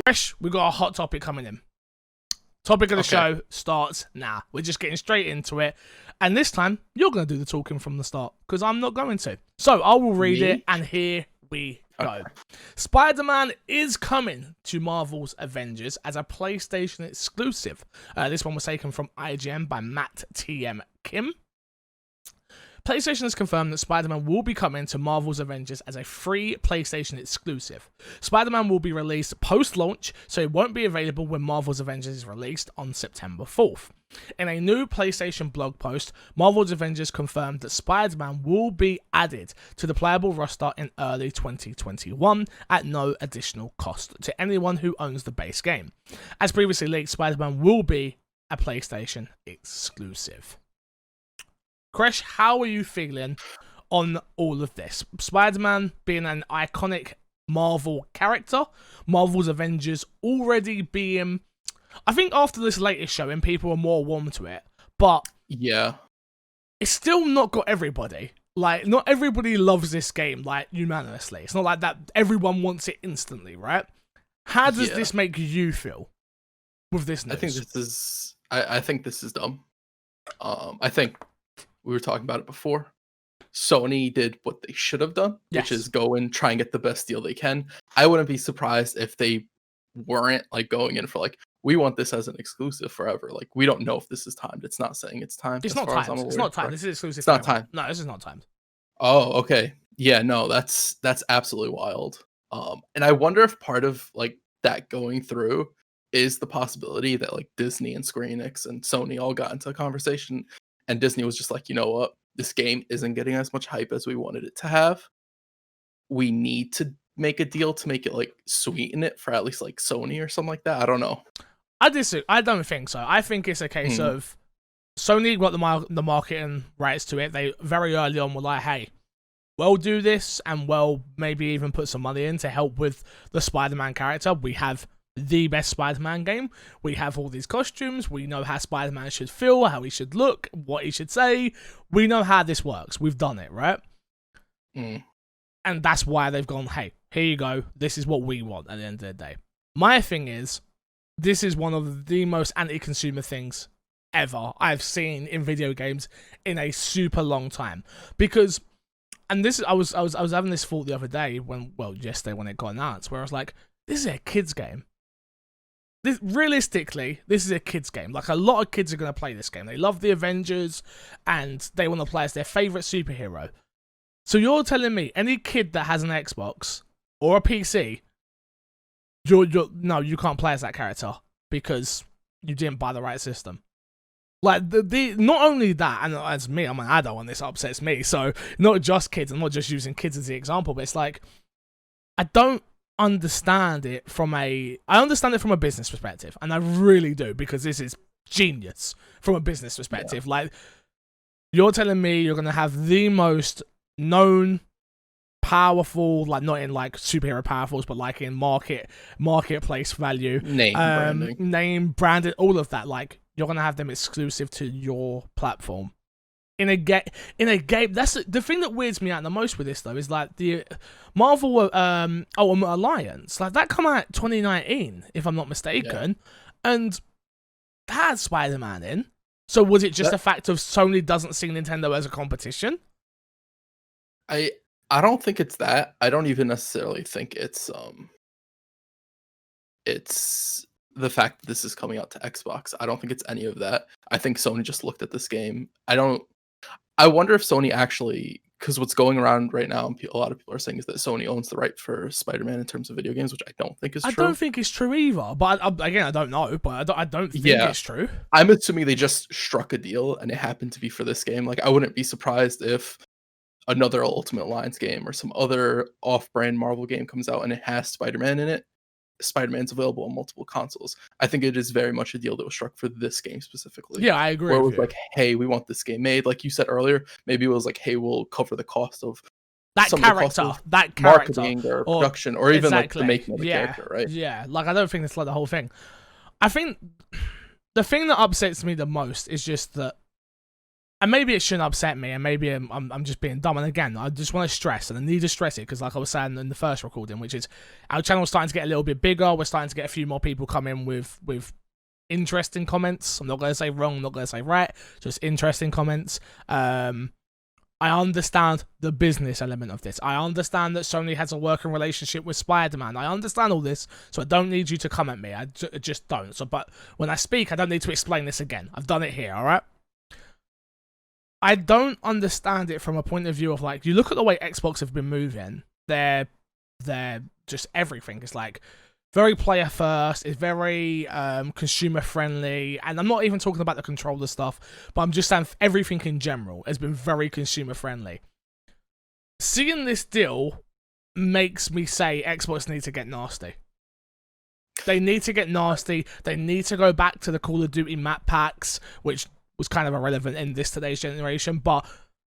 Fresh, we got a hot topic coming in. Topic of the show starts now. We're just getting straight into it. And this time, you're going to do the talking from the start, because I'm not going to. So I will read it, and here we go. Okay. Spider-Man is coming to Marvel's Avengers as a PlayStation exclusive. This one was taken from IGN by Matt T.M. Kim. PlayStation has confirmed that Spider-Man will be coming to Marvel's Avengers as a free PlayStation exclusive. Spider-Man will be released post-launch, so it won't be available when Marvel's Avengers is released on September 4th. In a new PlayStation blog post, Marvel's Avengers confirmed that Spider-Man will be added to the playable roster in early 2021 at no additional cost to anyone who owns the base game. As previously leaked, Spider-Man will be a PlayStation exclusive. Kresh, how are you feeling on all of this? Spider-Man being an iconic Marvel character, Marvel's Avengers already being... I think after this latest showing, people are more warm to it, but yeah, it's still not got everybody. Like, not everybody loves this game, like, unanimously. It's not like that everyone wants it instantly, right? How does this make you feel with this news? I think this is dumb. I think we were talking about it before. Sony did what they should have done, which is go and try and get the best deal they can. I wouldn't be surprised if they weren't like going in for like, we want this as an exclusive forever. Like, we don't know if this is timed. It's not saying it's timed. It's not timed. It's not timed. This is exclusive. It's not timed. No, this is not timed. Oh, okay. Yeah, no, that's absolutely wild. And I wonder if part of like that going through is the possibility that like Disney and Square Enix and Sony all got into a conversation, and Disney was just like, you know what, this game isn't getting as much hype as we wanted it to have. We need to make a deal to make it like sweeten it for at least like Sony or something like that. I don't know. I don't think so. I think it's a case of Sony got the marketing rights to it. They very early on were like, hey, we'll do this, and we'll maybe even put some money in to help with the Spider-Man character. We have the best Spider-Man game. We have all these costumes. We know how Spider-Man should feel, how he should look, what he should say. We know how this works. We've done it, right? And that's why they've gone, hey, here you go. This is what we want at the end of the day. My thing is, this is one of the most anti-consumer things ever I've seen in video games in a super long time. Because, and this, I was having this thought the other day yesterday when it got announced, where I was like, this is a kid's game. Realistically, this is a kid's game. Like, a lot of kids are going to play this game. They love the Avengers, and they want to play as their favorite superhero. So you're telling me any kid that has an Xbox or a PC, no, you can't play as that character because you didn't buy the right system. Like, not only that, and as me, I'm an adult and this upsets me, so not just kids, I'm not just using kids as the example, but it's like, I don't understand it I understand it from a business perspective, and I really do, because this is genius from a business perspective. Like, you're telling me you're going to have the most known, powerful, like not in like superhero powerfuls, but like in marketplace value, name branded, all of that. Like, you're gonna have them exclusive to your platform in a game. That's the thing that weirds me out the most with this though, is like the Marvel Alliance, like that come out 2019 if I'm not mistaken, and that had Spider-Man in. So was it just a fact of Sony doesn't see Nintendo as a competition? I don't think it's that. I don't even necessarily think it's the fact that this is coming out to Xbox. I don't think it's any of that. I think Sony just looked at this game. I wonder if Sony actually, because what's going around right now, a lot of people are saying, is that Sony owns the right for Spider-Man in terms of video games, which I don't think is true. I don't think it's true either. But again, I don't know. But I don't think it's true. I'm assuming they just struck a deal and it happened to be for this game. Like, I wouldn't be surprised if another Ultimate Alliance game or some other off-brand Marvel game comes out and it has Spider-Man in it. Spider-Man's available on multiple consoles. I think it is very much a deal that was struck for this game specifically. Yeah, I agree. Where it was like, hey, we want this game made. Like you said earlier, maybe it was like, hey, we'll cover the cost of that character, marketing or production, or even like the making of the character, right? Yeah, like I don't think it's like the whole thing. I think the thing that upsets me the most is just that and maybe it shouldn't upset me, and maybe I'm just being dumb. And again, I just want to stress, and I need to stress it because, like I was saying in the first recording, which is our channel's starting to get a little bit bigger. We're starting to get a few more people come in with interesting comments. I'm not going to say wrong, I'm not going to say right, just interesting comments. I understand the business element of this. I understand that Sony has a working relationship with Spider-Man. I understand all this, so I don't need you to come at me. I just don't. So, but when I speak, I don't need to explain this again. I've done it here, all right? I don't understand it from a point of view of, like, you look at the way Xbox have been moving. They're just everything. It's like very player first. It's very consumer friendly, and I'm not even talking about the controller stuff, but I'm just saying everything in general has been very consumer friendly. Seeing this deal makes me say Xbox needs to get nasty. They need to get nasty. They need to go back to the Call of Duty map packs, which was kind of irrelevant in today's generation, but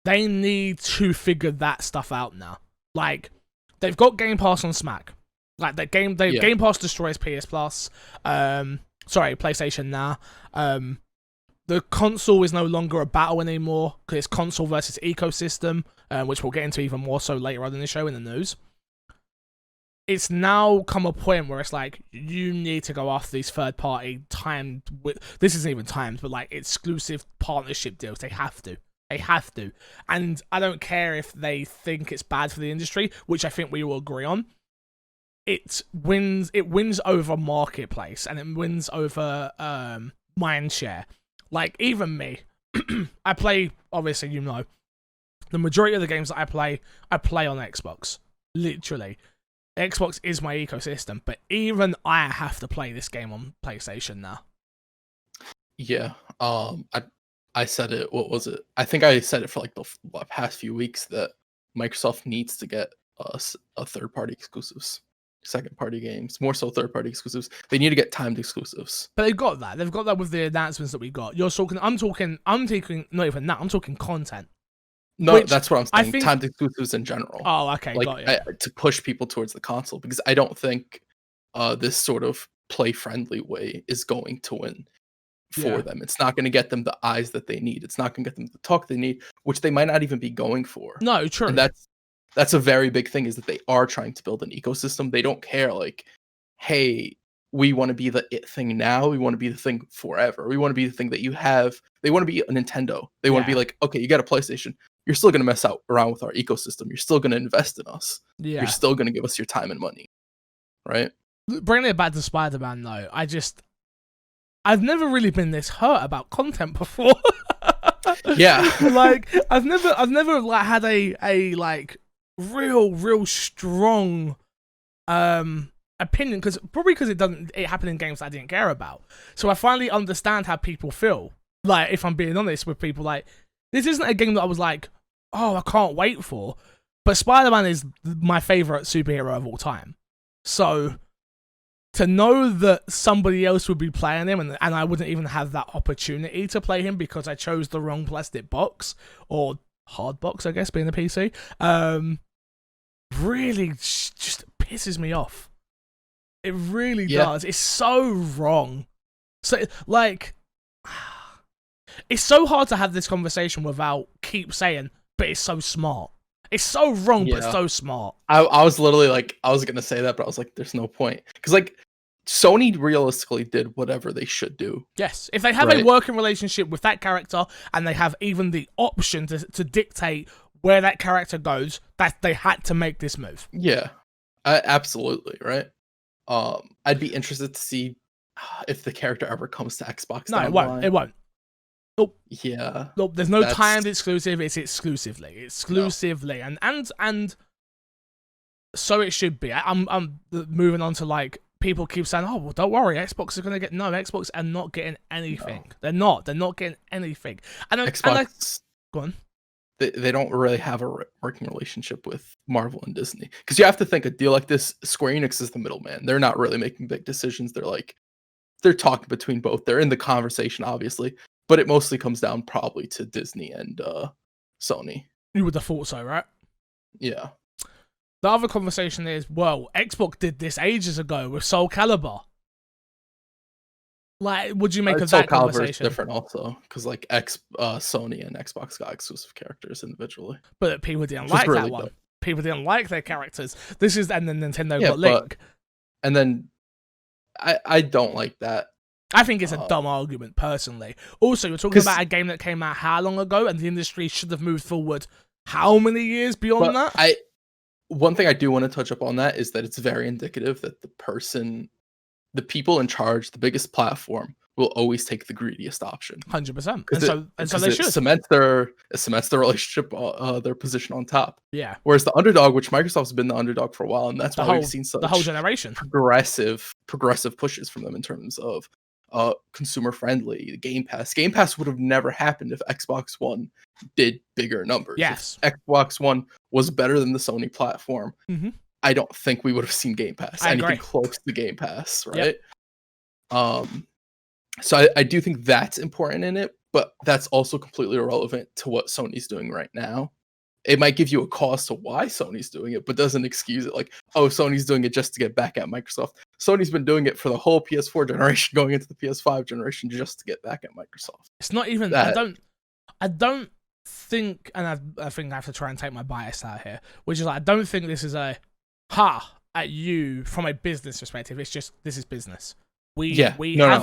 they need to figure that stuff out now. Like, they've got Game Pass on Smack. Like, Game Pass destroys PS Plus. PlayStation now. The console is no longer a battle anymore because it's console versus ecosystem, which we'll get into even more so later on in the show in the news. It's now come a point where it's like, you need to go after these third-party timed, this isn't even timed, but like exclusive partnership deals. They have to. They have to. And I don't care if they think it's bad for the industry, which I think we all agree on. It wins over marketplace, and it wins over mindshare. Like, even me, I play, obviously, you know, the majority of the games that I play on Xbox. Literally. Xbox is my ecosystem, but even I have to play this game on PlayStation now. Yeah. I said it, what was it? I think I said it for like the past few weeks that Microsoft needs to get us a third-party exclusives. Second-party games, more so third-party exclusives. They need to get timed exclusives. But they've got that. They've got that with the announcements that we got. I'm talking not even that. I'm talking content. No, that's what I'm saying. Timed exclusives in general. Oh, okay, like, got it. To push people towards the console, because I don't think this sort of play-friendly way is going to win for them. It's not going to get them the eyes that they need. It's not going to get them the talk they need, which they might not even be going for. No, true. And that's a very big thing, is that they are trying to build an ecosystem. They don't care, like, hey, we want to be the it thing now. We want to be the thing forever. We want to be the thing that you have. They want to be a Nintendo. They want to be like, okay, you got a PlayStation. You're still going to mess around with our ecosystem. You're still going to invest in us. Yeah. You're still going to give us your time and money. Right? Bringing it back to Spider-Man, though, I've never really been this hurt about content before. Yeah. Like, I've never like had a like real strong opinion, because it happened in games that I didn't care about. So I finally understand how people feel. Like, if I'm being honest with people, like, this isn't a game that I was like, oh, I can't wait for. But Spider-Man is my favorite superhero of all time. So to know that somebody else would be playing him, and I wouldn't even have that opportunity to play him because I chose the wrong plastic box, or hard box, I guess, being a PC, really just pisses me off. It really does. It's so wrong. So, like, it's so hard to have this conversation without keep saying, but it's so smart. It's so wrong, but so smart. I was literally like, I was going to say that, but I was like, there's no point. Because, like, Sony realistically did whatever they should do. Yes. If they have a working relationship with that character, and they have even the option to dictate where that character goes, that they had to make this move. Yeah. Absolutely, right? I'd be interested to see if the character ever comes to Xbox. No, it won't. It won't. Nope. Yeah. Nope. There's no timed exclusive. It's exclusively. No. And so it should be. I'm moving on to, like, people keep saying, oh, well, don't worry, Xbox is going to get... No, Xbox are not getting anything. No. They're not getting anything. Xbox... Go on. They don't really have a working relationship with Marvel and Disney. Because you have to think, a deal like this, Square Enix is the middleman. They're not really making big decisions. They're talking between both. They're in the conversation, obviously. But it mostly comes down probably to Disney and Sony. You would have thought so, right? Yeah. The other conversation is, well, Xbox did this ages ago with Soul Calibur. Like, would you make of Soul that Calibur is conversation? different also because like Sony and Xbox got exclusive characters individually, But people didn't which is like that really one. dope. People didn't like their characters. And then Nintendo Yeah, got Link. and then I don't like that. I think it's a dumb argument, personally. Also, you're talking about a game that came out how long ago, and the industry should have moved forward how many years beyond that? One thing I do want to touch up on that is that it's very indicative that the people in charge, the biggest platform, will always take the greediest option. 100%. And so they should. It cements their relationship, their position on top. Yeah. Whereas the underdog, which Microsoft's been the underdog for a while, and that's why we've seen such the whole generation progressive pushes from them in terms of consumer friendly. Game Pass would have never happened if Xbox One did bigger numbers. Yes. If Xbox One was better than the Sony platform, mm-hmm. I don't think we would have seen Game Pass. Anything close to Game Pass, right? Yep. So I do think that's important in it, but that's also completely irrelevant to what Sony's doing right now. It might give you a cause to why Sony's doing it, but doesn't excuse it. Like, oh, Sony's doing it just to get back at Microsoft. Sony's been doing it for the whole PS4 generation, going into the PS5 generation, just to get back at Microsoft. It's not even. I don't think, and I think I have to try and take my bias out here, which is like, I don't think this is a at you from a business perspective. It's just, this is business. We have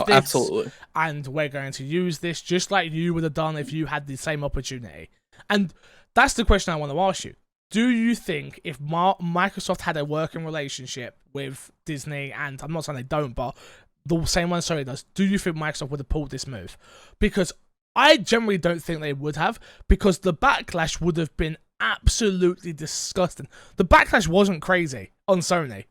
this, absolutely, and we're going to use this just like you would have done if you had the same opportunity. And that's the question I want to ask you. Do you think if Microsoft had a working relationship with Disney, and I'm not saying they don't, but the same one Sony does, do you think Microsoft would have pulled this move? Because I generally don't think they would have, because the backlash would have been absolutely disgusting. The backlash wasn't crazy on Sony.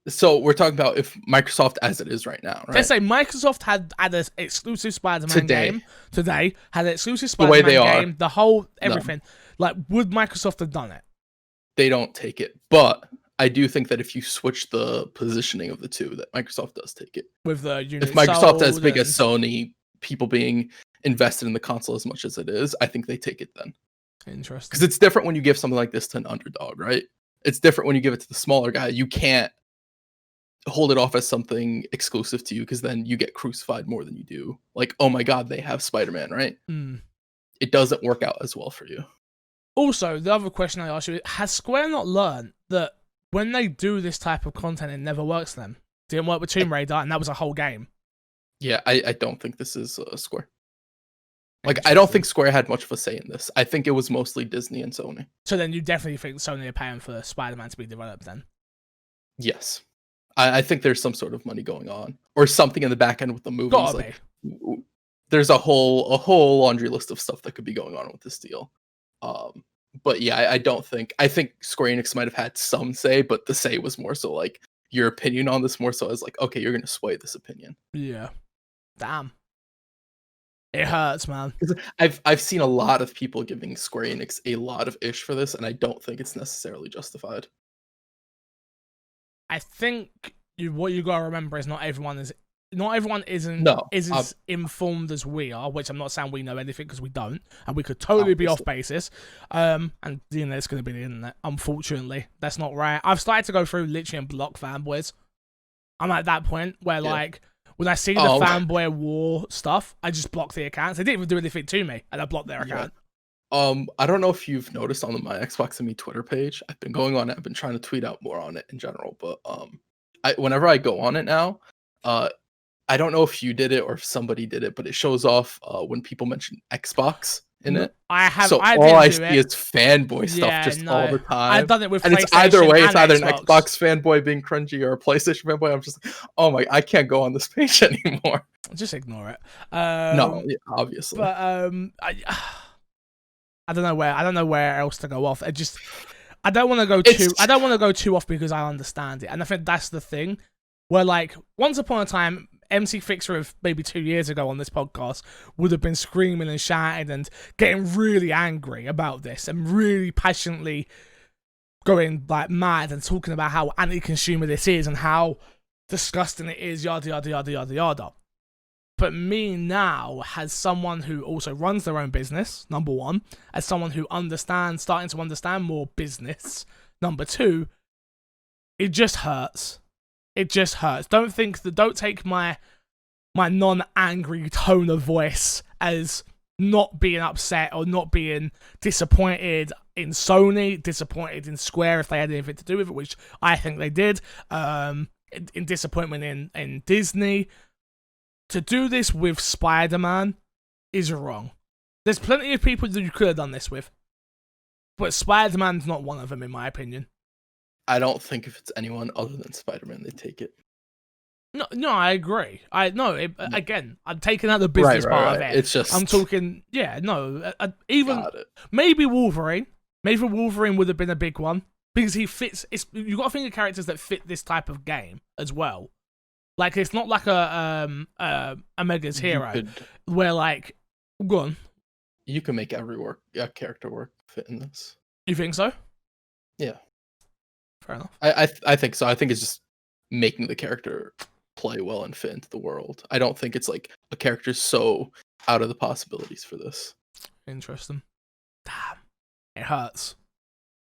So we're talking about if Microsoft as it is right now, right? Let's say Microsoft had an exclusive Spider-Man game today, had an exclusive Spider-Man game, the whole everything. No. Like, would Microsoft have done it? They don't take it, but I do think that if you switch the positioning of the two, that Microsoft does take it. With the unit if Microsoft as big as Sony, people being invested in the console as much as it is, I think they take it then. Interesting. Because it's different when you give something like this to an underdog, right? It's different when you give it to the smaller guy. You can't hold it off as something exclusive to you, because then you get crucified more than you do. Like, oh my god, they have Spider-Man, right? It doesn't work out as well for you. Also, the other question I asked you, has Square not learned that when they do this type of content, it never works for them? Didn't work with Tomb Raider, and that was a whole game. Yeah, I don't think this is Square. Like, I don't think Square had much of a say in this. I think it was mostly Disney and Sony. So then you definitely think Sony are paying for Spider-Man to be developed then? Yes. I think there's some sort of money going on, or something in the back end with the movies. Gotta like, there's a whole laundry list of stuff that could be going on with this deal. But yeah, I think Square Enix might have had some say, but the say was more so like your opinion on this, more so as like, okay, you're gonna sway this opinion. Yeah. Damn. It hurts, man. I've seen a lot of people giving Square Enix a lot of ish for this, and I don't think it's necessarily justified. I think what you gotta remember is not everyone is as informed as we are, which I'm not saying we know anything, because we don't, and we could totally be off basis. And you know, it's gonna be the internet. Unfortunately, that's not right. I've started to go through literally and block fanboys. I'm at that point where like, when I see the fanboy war stuff, I just block the accounts. They didn't even do anything to me, and I blocked their account. I don't know if you've noticed on my Xbox and Me Twitter page, I've been going on it. I've been trying to tweet out more on it in general, but whenever I go on it now, I don't know if you did it or if somebody did it, but it shows off when people mention Xbox in it. So all I see is fanboy stuff all the time. I've done it with PlayStation, and it's either way. It's either Xbox. An Xbox fanboy being cringy or a PlayStation fanboy. I'm just like, oh my, I can't go on this page anymore. Just ignore it. No, obviously. But I don't know where else to go off. I don't want to go too off, because I understand it, and I think that's the thing. Where like, once upon a time, MC Fixer of maybe 2 years ago on this podcast would have been screaming and shouting and getting really angry about this, and really passionately going like mad and talking about how anti-consumer this is and how disgusting it is, yada yada yada yada yada. But me now, as someone who also runs their own business, number one, as someone who starting to understand more business, number two, it just hurts. It just hurts. Don't take my non-angry tone of voice as not being upset or not being disappointed in Sony, disappointed in Square if they had anything to do with it, which I think they did. In disappointment in Disney. To do this with Spider-Man is wrong. There's plenty of people that you could have done this with, but Spider-Man's not one of them, in my opinion. I don't think if it's anyone other than Spider-Man, they take it. No, I agree. Again, I'm taking out the business part of it. It's just I'm talking. Even maybe Wolverine. Maybe Wolverine would have been a big one because he fits. You got to think of characters that fit this type of game as well. Like it's not like a Mega's Hero where like go on. You can make every character work fit in this. You think so? Yeah. Fair enough. I think so. I think it's just making the character play well and fit into the world. I don't think it's like a character so out of the possibilities for this. Interesting. Damn. It hurts.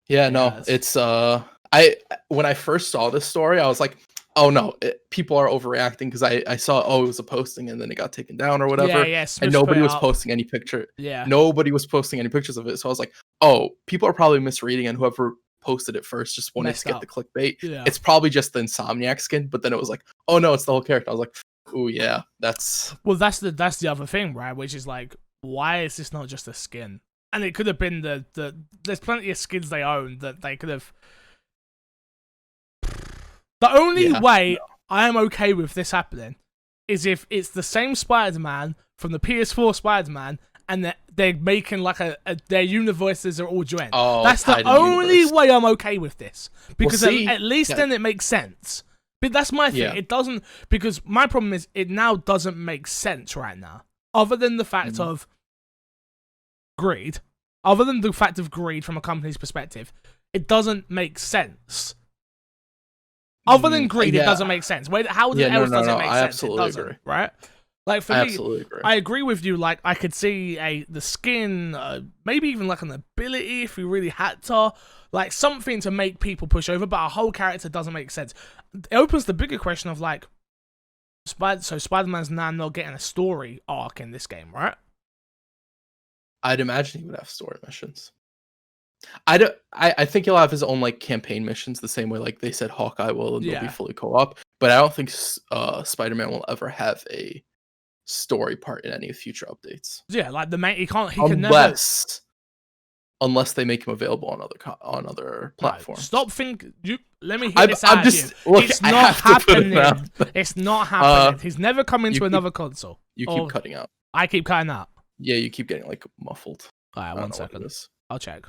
Yeah, it's when I first saw this story, I was like, oh no, people are overreacting because I saw it was a posting and then it got taken down or whatever. Yeah, and nobody was posting any picture. Yeah. Nobody was posting any pictures of it. So I was like, oh, people are probably misreading and whoever posted it first just wanted to get the clickbait. Yeah. It's probably just the Insomniac skin, but then it was like, oh no, it's the whole character. I was like, oh yeah, that's the other thing, right? Which is like, why is this not just a skin? And it could have been there's plenty of skins they own that they could have. The only way I am okay with this happening is if it's the same Spider-Man from the PS4 Spider-Man and they're making like their universes are all joined. Oh, that's the only way I'm okay with this. Because at least then it makes sense. But that's my thing. Yeah. It doesn't, because my problem is it now doesn't make sense right now. Other than the fact of greed. Other than the fact of greed from a company's perspective, it doesn't make sense. Other than greed, it doesn't make sense. How else does it make sense? It doesn't, agree. Right? Like for me, agree. I agree with you. Like I could see the skin, maybe even like an ability if you really had to, like something to make people push over. But a whole character doesn't make sense. It opens the bigger question of like, so Spider-Man's now not getting a story arc in this game, right? I'd imagine he would have story missions. I think he'll have his own like campaign missions the same way like they said Hawkeye will and they'll be fully co-op. But I don't think Spider-Man will ever have a story part in any future updates. Yeah, like the main unless they make him available on other platforms. Right. Let me hear this out of you. It's not happening. It's not happening. He's never coming to another console. You keep cutting out. I keep cutting out. Yeah, you keep getting like muffled. Alright, 1 second. I'll check.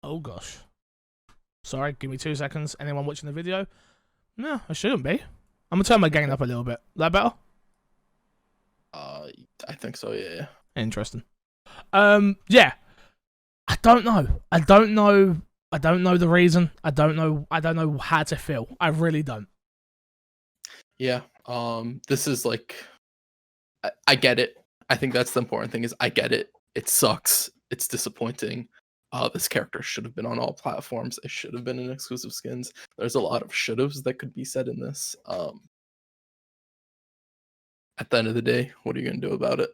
Oh gosh. Sorry, give me 2 seconds. Anyone watching the video? No, I shouldn't be. I'm gonna turn my gain up a little bit. Is that better? I think so, yeah. Interesting. Yeah. I don't know the reason. I don't know how to feel. I really don't. Yeah. This is like I get it. I think that's the important thing is I get it. It sucks. It's disappointing. This character should have been on all platforms. It should have been in exclusive skins. There's a lot of should-haves that could be said in this. At the end of the day, what are you going to do about it?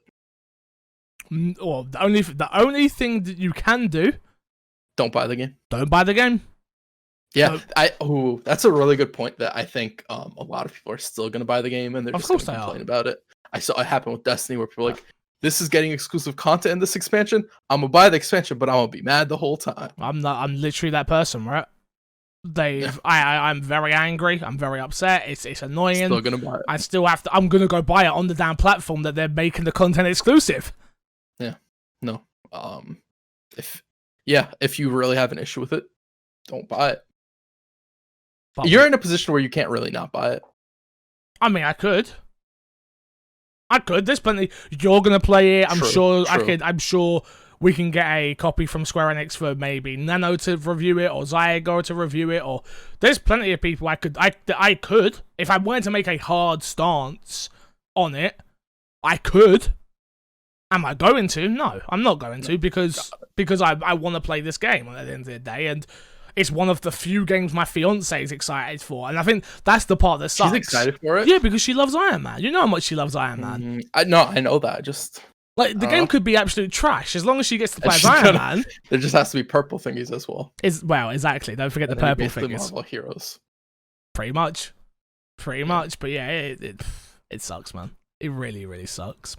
Well, the only thing that you can do... Don't buy the game. Don't buy the game. Yeah, that's a really good point that I think a lot of people are still going to buy the game and they're just going to complain about it. I saw it happen with Destiny where people are like, this is getting exclusive content in this expansion. I'm going to buy the expansion, but I'm going to be mad the whole time. I'm literally that person, right? I'm very angry. I'm very upset. It's annoying. Still going to buy it. I'm going to go buy it on the damn platform that they're making the content exclusive. Yeah. No. If you really have an issue with it, don't buy it. But you're in a position where you can't really not buy it. I mean, I could. There's plenty. You're gonna play it. I'm sure. I'm sure we can get a copy from Square Enix for maybe Nano to review it or Zygo to review it. Or there's plenty of people I could if I wanted to make a hard stance on it. I could. Am I going to? No, I'm not going to because I want to play this game at the end of the day. And it's one of the few games my fiance is excited for, and I think that's the part that sucks. She's excited for it. Yeah, because she loves Iron Man. You know how much she loves Iron Man. I know that. Just like the game could be absolute trash as long as she gets to play as Iron Man. There just has to be purple thingies as well. Well, exactly. Don't forget And the then purple basically figures. Marvel heroes. Pretty much. But yeah, it sucks, man. It really, really sucks.